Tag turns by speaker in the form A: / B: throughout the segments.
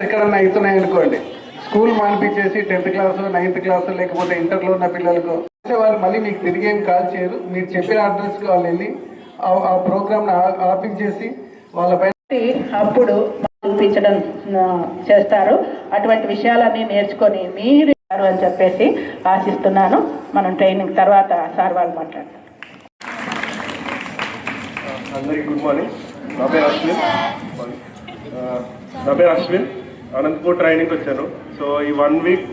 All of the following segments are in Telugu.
A: ఎక్కడన్నా అవుతున్నాయి అనుకోండి, school మానిపించేసి 10th class 9th class లేకపోతే ఇంటర్లో ఉన్న పిల్లలకు వాళ్ళు మళ్ళీ మీకు తిరిగి ఏం కాల్ చేయరు. మీరు చెప్పిన అడ్రస్కి వాళ్ళు వెళ్ళి ఆ ప్రోగ్రామ్ని ఆపించేసి వాళ్ళపై
B: అప్పుడు చూపించడం చేస్తారు. అటువంటి విషయాలన్నీ నేర్చుకొని మీరు అని చెప్పేసి ఆశిస్తున్నాను. మనం ట్రైనింగ్ తర్వాత సార్ వాళ్ళు మాట్లాడతారు.
C: అందరికీ గుడ్ మార్నింగ్. నా పేరు అశ్విన్. అనంతపూర్ ట్రైనింగ్కి వచ్చాను. సో ఈ 1 వీక్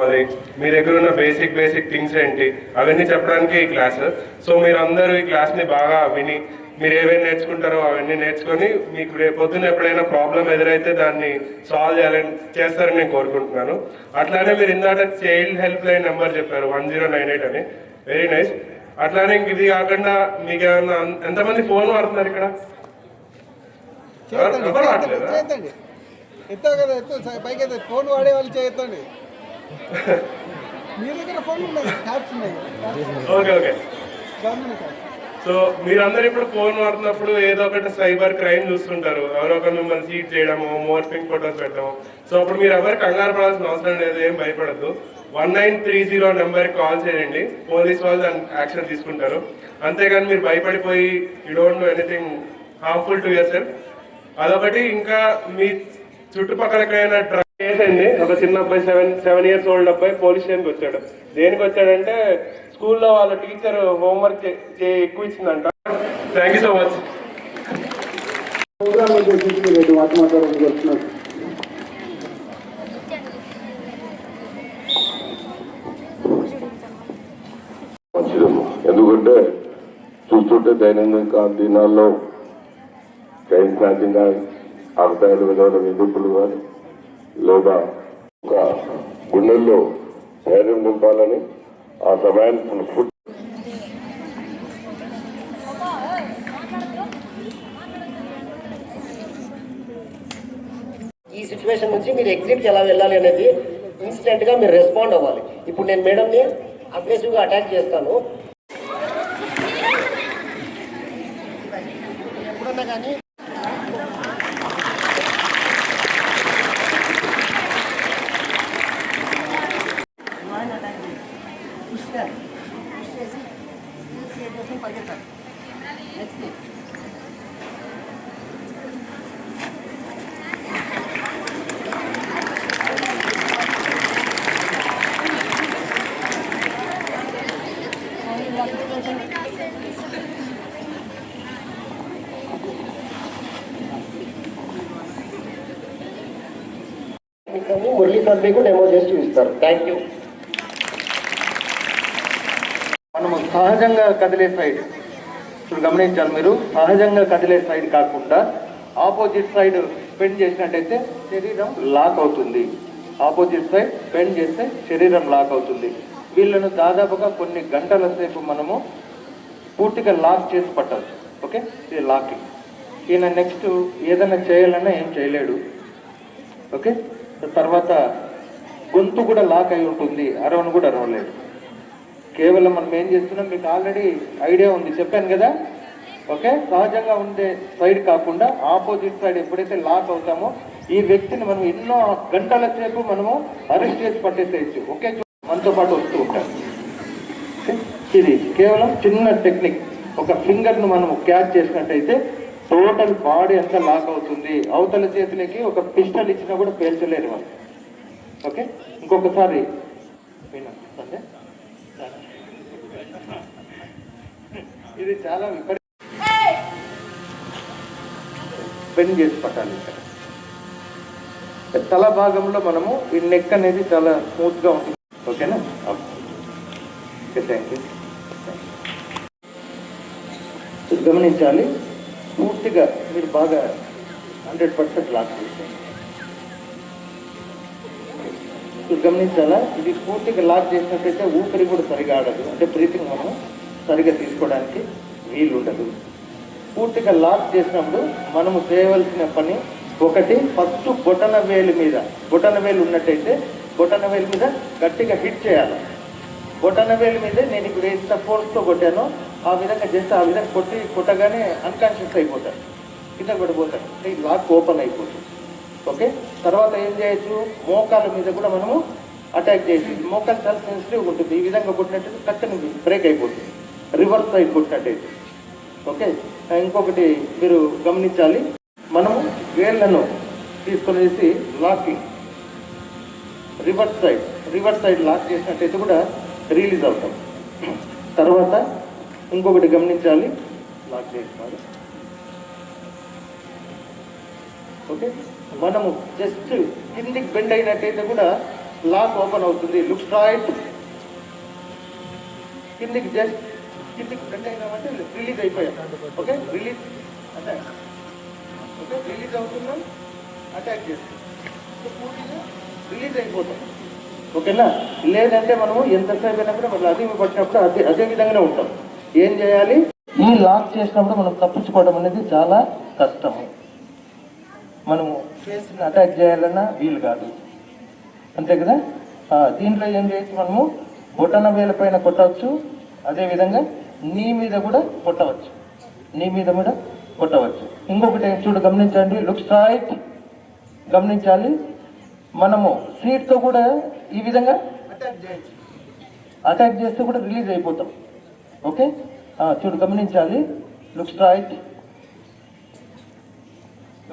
C: అది మీ దగ్గర ఉన్న బేసిక్ థింగ్స్ ఏంటి అవన్నీ చెప్పడానికి ఈ క్లాస్. సో మీరు అందరూ ఈ క్లాస్ని బాగా విని మీరు ఏమేమి నేర్చుకుంటారో అవన్నీ నేర్చుకొని మీకు రేపు పొద్దున్న ఎప్పుడైనా ప్రాబ్లం ఎదురైతే దాన్ని సాల్వ్ చేస్తారని నేను కోరుకుంటున్నాను. అట్లానే మీరు ఇందాక చైల్డ్ హెల్ప్ లైన్ నెంబర్ చెప్పారు 1098 అని, వెరీ నైస్. అట్లానే ఇంక ఇది కాకుండా మీకు ఏమన్నా ఎంతమంది ఫోన్ వాడుతున్నారు ఇక్కడ? ఎవరు వాడలేదా?
D: ఫోన్ వాడే వాళ్ళు చేయొద్దండి. మీ దగ్గర ఫోన్ ఉన్నాయి,
C: ఓకే. సో మీరందరూ ఇప్పుడు ఫోన్ వాడుతున్నప్పుడు ఏదో ఒకటి సైబర్ క్రైమ్ చూస్తుంటారు. ఎవరో ఒకరు మిమ్మల్ని చీట్ చేయడము, మోర్ఫింగ్ ఫోటోస్ పెట్టడము. సో అప్పుడు మీరు ఎవరు కంగారు పడాల్సిన అవసరం లేదు, ఏం భయపడద్దు. 1930 నెంబర్కి కాల్ చేయండి. పోలీస్ వాళ్ళు యాక్షన్ తీసుకుంటారు. అంతేగాని మీరు భయపడిపోయి you don't do anything harmful to your self. అదొకటి. ఇంకా మీ చుట్టుపక్కల ఎక్కడైనా కేసు అండి, ఒక చిన్న అబ్బాయి 7 years old అబ్బాయి పోలీస్ స్టేషన్కి వచ్చాడు. దేనికి వచ్చాడంటే స్కూల్లో వాళ్ళ టీచర్ హోంవర్క్ ఎక్కువ ఇచ్చిందంట. Thank you so much.
E: ఎందుకంటే చూస్తుంటే దైనందిన దినాల్లో చైన్ స్నాచింగ్ కానీ, అర్థాలు విధమైన విధింపులు కానీ, లేదా ఒక గుండెల్లో ధైర్యం నింపాలని ఆ సమయానికి ఫుడ్
F: ఈ సిచ్యువేషన్ నుంచి మీరు ఎగ్జిట్కి ఎలా వెళ్ళాలి అనేది ఇన్స్టెంట్గా మీరు రెస్పాండ్ అవ్వాలి. ఇప్పుడు నేను మేడంని అగ్రెసివ్గా అటాక్ చేస్తాను. ఎప్పుడన్నా కానీ మురళీ సార్ మీకు డెమో చేసి చూపిస్తారు. Thank you.
D: మనము సహజంగా కదిలే సైడ్ ఇప్పుడు గమనించాలి. మీరు సహజంగా కదిలే సైడ్ కాకుండా ఆపోజిట్ సైడ్ బెండ్ చేసినట్టయితే శరీరం లాక్ అవుతుంది. ఆపోజిట్ సైడ్ బెండ్ చేస్తే శరీరం లాక్ అవుతుంది. వీళ్ళను దాదాపుగా కొన్ని గంటల సేపు మనము పూర్తిగా లాక్ చేసి పట్టవచ్చు. ఓకే, ఇది లాకింగ్. ఈయన నెక్స్ట్ ఏదైనా చేయాలన్నా ఏం చేయలేడు. ఓకే, తర్వాత గొంతు కూడా లాక్ అయి ఉంటుంది, అరవను కూడా అరవలేడు. కేవలం మనం ఏం చేస్తున్నాం మీకు ఆల్రెడీ ఐడియా ఉంది, చెప్పాను కదా. ఓకే, సహజంగా ఉండే సైడ్ కాకుండా ఆపోజిట్ సైడ్ ఎప్పుడైతే లాక్ అవుతామో ఈ వ్యక్తిని మనం ఎన్నో గంటల సేపు మనము అరెస్ట్ చేసి పట్టేసేయచ్చు. ఓకే, మనతో పాటు వస్తూ ఉంటాం. ఇది కేవలం చిన్న టెక్నిక్. ఒక ఫింగర్ను మనము క్యాచ్ చేసినట్టయితే టోటల్ బాడీ అంతా లాక్ అవుతుంది. అవతల చేతులకి ఒక పిస్టల్ ఇచ్చినా కూడా పేల్చలేరు వాళ్ళు. ఓకే, ఇంకొకసారి ఇది చాలా బెండ్ చేసి పట్టాలి. ఇక్కడ తల భాగంలో మనము ఈ నెక్ అనేది చాలా స్మూత్గా ఉంటుంది. ఓకేనా? Okay, thank you. గమనించాలి, పూర్తిగా మీరు బాగా 100% లాక్ చేస్తారు. గమనించాలా, ఇది పూర్తిగా లాక్ చేసినట్టయితే ఊపిరి కూడా సరిగా ఆడదు. అంటే బ్రీతింగ్ మనం సరిగా తీసుకోవడానికి వీలు ఉండదు. పూర్తిగా లాక్ చేసినప్పుడు మనము చేయవలసిన పని ఒకటి, ఫస్ట్ బొటన వేలు మీద, బొటన వేలు ఉన్నట్టయితే బొటన వేలు మీద గట్టిగా హిట్ చేయాలి. బొటన వేలు మీద నేను ఇప్పుడు ఎంత ఫోర్స్తో కొట్టానో ఆ విధంగా చేస్తే ఆ విధంగా కొట్టగానే అన్కాన్షియస్ అయిపోతారు, కింద పడిపోతారు. ఈ లాక్ ఓపెన్ అయిపోతుంది. ఓకే, తర్వాత ఏం చేయొచ్చు, మోకాల మీద కూడా మనము అటాక్ చేయొచ్చు. మోకాలు చాలా సెన్సిటివ్గా ఉంటుంది. ఈ విధంగా కొట్టినట్టు టక్కని బ్రేక్ అయిపోతుంది, రివర్స్ సైడ్ కొట్టినట్టయితే. ఓకే, ఇంకొకటి మీరు గమనించాలి, మనము వేళ్లను తీసుకునేసి లాకింగ్, రివర్స్ సైడ్ లాక్ చేసినట్టయితే కూడా రిలీజ్ అవుతాం. తర్వాత ఇంకొకటి గమనించాలి, లాక్ చేస్తున్నారు. ఓకే, మనము జస్ట్ కిందికి బెండ్ అయినట్టయితే కూడా లాక్ ఓపెన్ అవుతుంది. లుక్ స్ట్రైట్, కిందికి బెండ్ అయినామంటే రిలీజ్ అయిపోయాం. Okay, release attack. Okay, release అవుతున్నాం, అటాక్ చేస్తాం, పూర్తిగా రిలీజ్ అయిపోతాం. ఓకేనా, లేదంటే మనము ఎంతసేపు అయినప్పుడు మనం అది పట్టినప్పుడు అదే విధంగానే ఉంటాం. ఏం చేయాలి, ఈ లాక్ చేసినప్పుడు మనం తప్పించుకోవడం అనేది చాలా కష్టము. మనము ఫేస్ని అటాక్ చేయాలన్నా వీలు కాదు, అంతే కదా. దీంట్లో ఏం చేయొచ్చు, మనము బొటన వేల పైన కొట్టవచ్చు, అదేవిధంగా నీ మీద కూడా కొట్టవచ్చు, ఇంకొకటి చూడు, గమనించండి, లుక్ స్ట్రైట్, గమనించాలి. మనము సీట్తో కూడా ఈ విధంగా అటాక్ చేస్తే కూడా రిలీజ్ అయిపోతాం. ఓకే, చూడు, గమనించాలి, లుక్ స్ట్రైట్,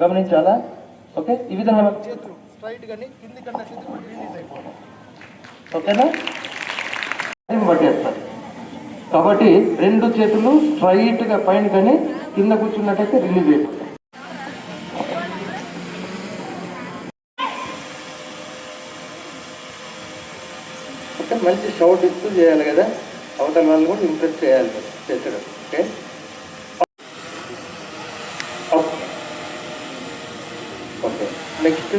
D: గమనించాలా. ఓకే, ఈ విధంగా చేతులు స్ట్రైట్ కానీ కింది కన్నా చేతులు రిలీజ్ అయిపోతాం. ఓకేనా, పట్టేస్తారు. కాబట్టి 2 చేతులు స్ట్రైట్గా పైన కానీ కింద కూర్చున్నట్టయితే రిలీజ్ అయిపోతాం. ఓకే, మంచి షౌట్ ఇస్తూ చేయాలి కదా, అవతల వాళ్ళు కూడా ఇంప్రెస్ చేయాలి చేసడం. ఓకే, ఓకే, నెక్స్ట్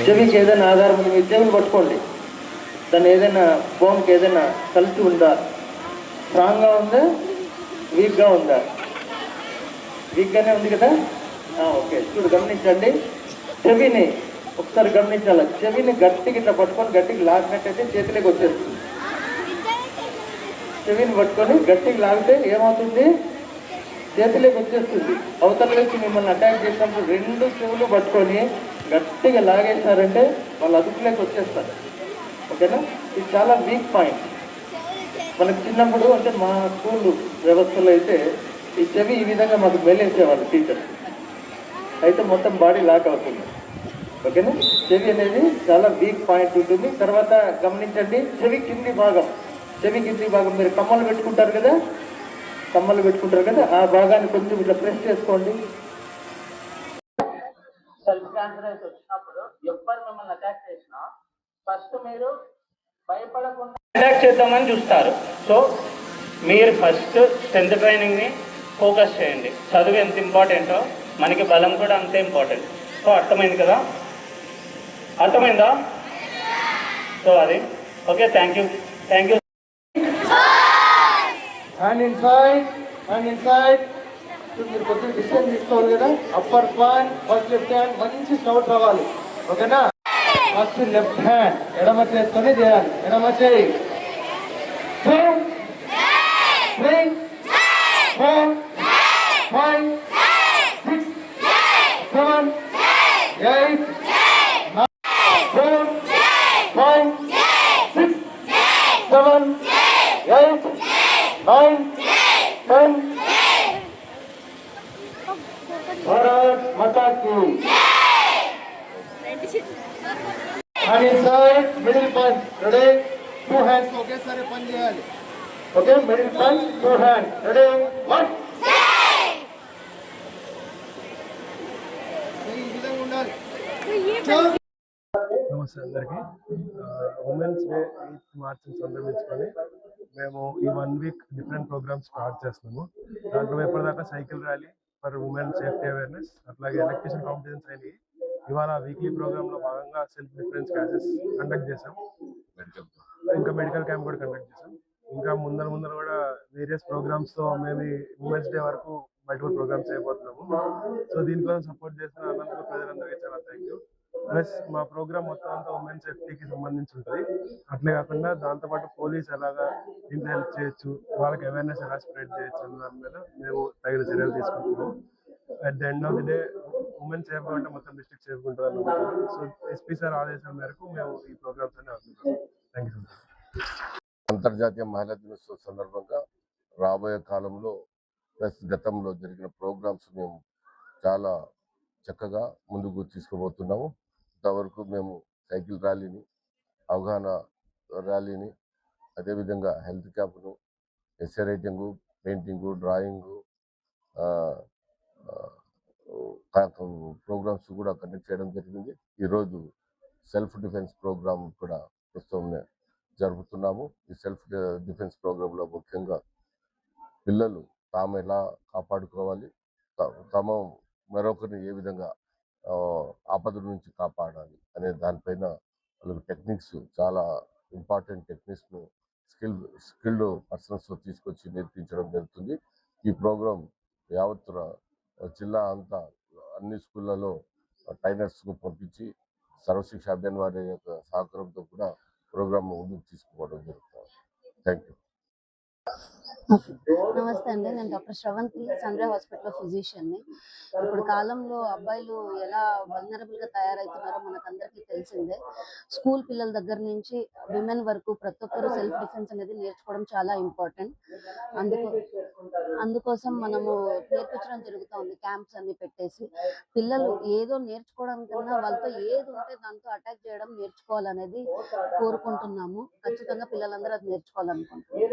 D: చెవికి ఏదైనా ఆధారం ఉంది, మీ చెవిని పట్టుకోండి. దాన్ని ఏదైనా బోన్కి ఏదైనా కలిసి ఉందా, స్ట్రాంగ్గా ఉందా, వీక్గా ఉందా? వీక్గానే ఉంది కదా. ఓకే, చూడు, గమనించండి, చెవిని ఒకసారి గమనించాలి. చెవిని గట్టికి ఇట్లా పట్టుకొని గట్టికి లాగినట్టయితే చేతిలోకి వచ్చేస్తుంది. చెవిని పట్టుకొని గట్టికి లాగితే ఏమవుతుంది, చేతిలోకి వచ్చేస్తుంది. అవతల నుంచి మిమ్మల్ని అటాక్ చేసినప్పుడు 2 చెవులు పట్టుకొని గట్టిగా లాగేశారంటే వాళ్ళు అదుపులోకి వచ్చేస్తారు. ఓకేనా, ఇది చాలా వీక్ పాయింట్. మనకు చిన్నప్పుడు అంటే మా స్కూల్ వ్యవస్థలో అయితే ఈ చెవి ఈ విధంగా మాకు మెల్లేసేవాళ్ళు టీచర్, అయితే మొత్తం బాడీ లాక్ అవుతుంది. ఓకేనా, చెవి అనేది చాలా వీక్ పాయింట్ ఉంటుంది. తర్వాత గమనించండి, చెవి కింది భాగం మీరు కమ్మలు పెట్టుకుంటారు కదా, ఆ భాగాన్ని కొంచెం ఇట్లా ప్రెస్ చేసుకోండి. సెల్ఫ్ కాన్ఫిడెన్స్ వచ్చినప్పుడు ఎవరు మిమ్మల్ని అటాక్ చేసినా ఫస్ట్ మీరు భయపడకుండా అటాక్ చేద్దామని చూస్తారు. సో మీరు ఫస్ట్ స్ట్రెంత్ ట్రైనింగ్ని ఫోకస్ చేయండి. చదువు ఎంత ఇంపార్టెంటో మనకి బలం కూడా అంతే ఇంపార్టెంట్. సో అర్థమైంది కదా, అర్థమైందా? సో అది okay, thank you. Hand inside. మీరు కొద్దిగా డిస్టెన్స్ తీసుకోవాలి కదా. Upper point, first left hand మంచి షౌట్ రావాలి. ఓకేనా, ఫస్ట్ లెఫ్ట్ హ్యాండ్ ఎడమ చేస్తూనే చేయాలి. ఎడమ చేయి 2 3 4 5 6 7 8 9 4 5 6 7 8 9 10. भारत माता की. And inside middle punch. Ready? 2 hands. Okay, sir. Punch చేయాలి. Okay, middle punch, 2 hands. Ready? 1. ఈ విధంగా ఉండాలి.
C: నమస్తే అందరికీ. ఉమెన్స్ డే 8th మార్చి సందర్భించుకొని మేము ఈ 1 వీక్ డిఫరెంట్ ప్రోగ్రామ్స్ స్టార్ట్ చేస్తున్నాము. దాంట్లో ఎప్పటిదాకా cycle rally for women safety awareness, అట్లాగే ఎలక్ట్రిషన్ కాంపిటీషన్స్ అయినాయి. ఇవాళ వీక్లీ ప్రోగ్రాంలో భాగంగా సెల్ఫ్ డిఫెన్స్ క్లాసెస్ కండక్ట్ చేసాం, ఇంకా మెడికల్ క్యాంప్ కూడా కండక్ట్ చేసాం. ఇంకా ముందర కూడా వేరియస్ ప్రోగ్రామ్స్తో మేము ఈ ఉమెన్స్ డే వరకు మల్టిపుల్ ప్రోగ్రామ్స్ చేయబోతున్నాము. సో దీనికోసం సపోర్ట్ చేసిన అనంతపురం ప్రజలందరికీ చాలా థ్యాంక్ యూ. ప్లస్ మా ప్రోగ్రామ్ మొత్తం అంతా ఉమెన్ సేఫ్టీకి సంబంధించి ఉంటుంది. అట్లే కాకుండా దాంతోపాటు పోలీస్ ఎలాగా దీంట్లో హెల్ప్ చేయొచ్చు, వాళ్ళకి అవేర్నెస్ ఎలా స్ప్రెడ్ చేయొచ్చు అన్న దాని మీద మేము తగిన చర్యలు తీసుకుంటున్నాం. At the end of the day women సేఫ్గా ఉంటే మొత్తం డిస్ట్రిక్ట్ సేఫ్గా ఉంటుంది అనుకుంటున్నాం. సో ఎస్పీ సార్ ఆదేశాల మేరకు మేము ఈ ప్రోగ్రామ్స్ అన్ని ఆడుతున్నాం. Thank you.
E: అంతర్జాతీయ మహిళా దినోత్సవం సందర్భంగా రాబోయే కాలంలో ప్లస్ గతంలో జరిగిన ప్రోగ్రామ్స్ మేము చాలా చక్కగా ముందుకు తీసుకుపోతున్నాము. ఇంతవరకు మేము సైకిల్ ర్యాలీని, అవగాహన ర్యాలీని, అదేవిధంగా హెల్త్ క్యాంప్ను, essay writing, painting, drawing programs కూడా కండక్ట్ చేయడం జరిగింది. ఈరోజు సెల్ఫ్ డిఫెన్స్ ప్రోగ్రామ్ కూడా ప్రస్తుతం జరుపుతున్నాము. ఈ సెల్ఫ్ డిఫెన్స్ ప్రోగ్రాంలో ముఖ్యంగా పిల్లలు తాము ఎలా కాపాడుకోవాలి, తమ మరొకరిని ఏ విధంగా ఆపద నుంచి కాపాడాలి అనే దానిపైన వాళ్ళకి టెక్నిక్స్, చాలా ఇంపార్టెంట్ టెక్నిక్స్ను స్కిల్డ్ పర్సన్స్ తీసుకొచ్చి నేర్పించడం జరుగుతుంది. ఈ ప్రోగ్రాం యావత్ జిల్లా అంతా అన్ని స్కూళ్ళలో ట్రైనర్స్ను పంపించి సర్వశిక్ష అభియాన్ వారి యొక్క సహకారంతో కూడా ప్రోగ్రామ్ ముందుకు తీసుకుపోవడం జరుగుతుంది. Thank you.
G: నమస్తే అండి, నేను డాక్టర్ శ్రవంతి, సన్రే హాస్పిటల్ ఫిజిషియన్ని. ఇప్పుడు కాలంలో అబ్బాయిలు ఎలా వల్నరబుల్ గా తయారవుతున్నారో మనకందరికీ తెలిసిందే. స్కూల్ పిల్లల దగ్గర నుంచి విమెన్ వరకు ప్రతి ఒక్కరు సెల్ఫ్ డిఫెన్స్ అనేది నేర్చుకోవడం చాలా ఇంపార్టెంట్. అందుకోసం మనము నేర్పించడం జరుగుతూ ఉంది, క్యాంప్స్ అన్ని పెట్టేసి. పిల్లలు ఏదో నేర్చుకోవడం కన్నా వాళ్ళతో ఏది ఉంటే దాంతో అటాక్ చేయడం నేర్చుకోవాలనేది కోరుకుంటున్నాము. ఖచ్చితంగా పిల్లలందరూ అది నేర్చుకోవాలనుకుంటున్నాము.